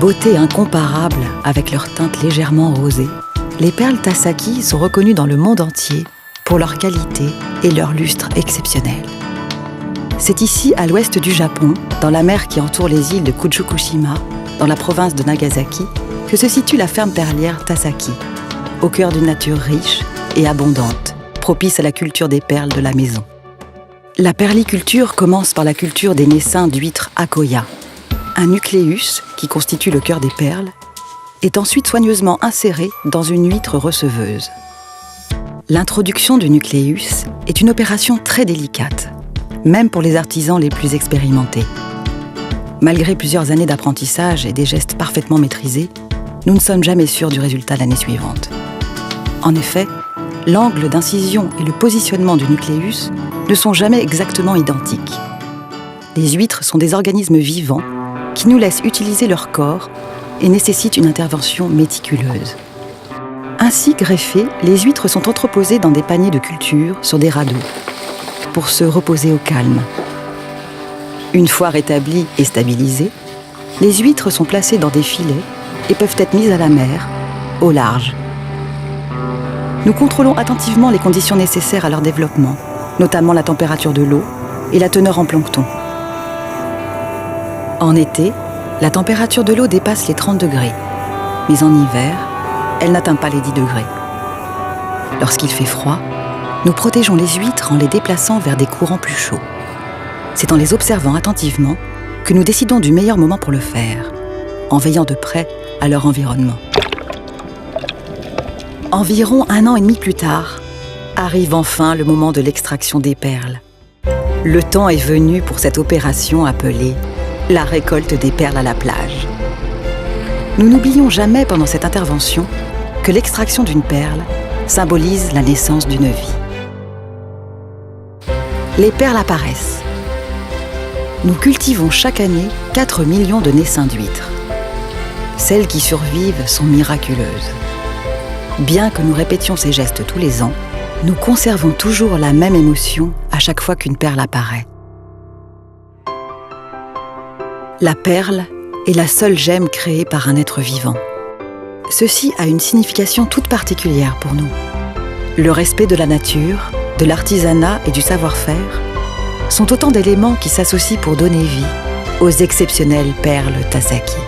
beauté incomparable avec leur teinte légèrement rosée, les perles Tasaki sont reconnues dans le monde entier pour leur qualité et leur lustre exceptionnel. C'est ici, à l'ouest du Japon, dans la mer qui entoure les îles de Kujukushima, dans la province de Nagasaki, que se situe la ferme perlière Tasaki, au cœur d'une nature riche et abondante, propice à la culture des perles de la maison. La perliculture commence par la culture des naissins d'huîtres Akoya. Un nucléus, qui constitue le cœur des perles, est ensuite soigneusement inséré dans une huître receveuse. L'introduction du nucléus est une opération très délicate, même pour les artisans les plus expérimentés. Malgré plusieurs années d'apprentissage et des gestes parfaitement maîtrisés, nous ne sommes jamais sûrs du résultat l'année suivante. En effet, l'angle d'incision et le positionnement du nucléus ne sont jamais exactement identiques. Les huîtres sont des organismes vivants qui nous laissent utiliser leur corps et nécessitent une intervention méticuleuse. Ainsi greffées, les huîtres sont entreposées dans des paniers de culture sur des radeaux pour se reposer au calme. Une fois rétablies et stabilisées, les huîtres sont placées dans des filets et peuvent être mises à la mer, au large. Nous contrôlons attentivement les conditions nécessaires à leur développement, notamment la température de l'eau et la teneur en plancton. En été, la température de l'eau dépasse les 30 degrés, mais en hiver, elle n'atteint pas les 10 degrés. Lorsqu'il fait froid, nous protégeons les huîtres en les déplaçant vers des courants plus chauds. C'est en les observant attentivement que nous décidons du meilleur moment pour le faire, en veillant de près à leur environnement. Environ 1 an et demi plus tard, arrive enfin le moment de l'extraction des perles. Le temps est venu pour cette opération appelée la récolte des perles à la plage. Nous n'oublions jamais pendant cette intervention que l'extraction d'une perle symbolise la naissance d'une vie. Les perles apparaissent. Nous cultivons chaque année 4 millions de naissins d'huîtres. Celles qui survivent sont miraculeuses. Bien que nous répétions ces gestes tous les ans, nous conservons toujours la même émotion à chaque fois qu'une perle apparaît. La perle est la seule gemme créée par un être vivant. Ceci a une signification toute particulière pour nous. Le respect de la nature, de l'artisanat et du savoir-faire sont autant d'éléments qui s'associent pour donner vie aux exceptionnelles perles Tasaki.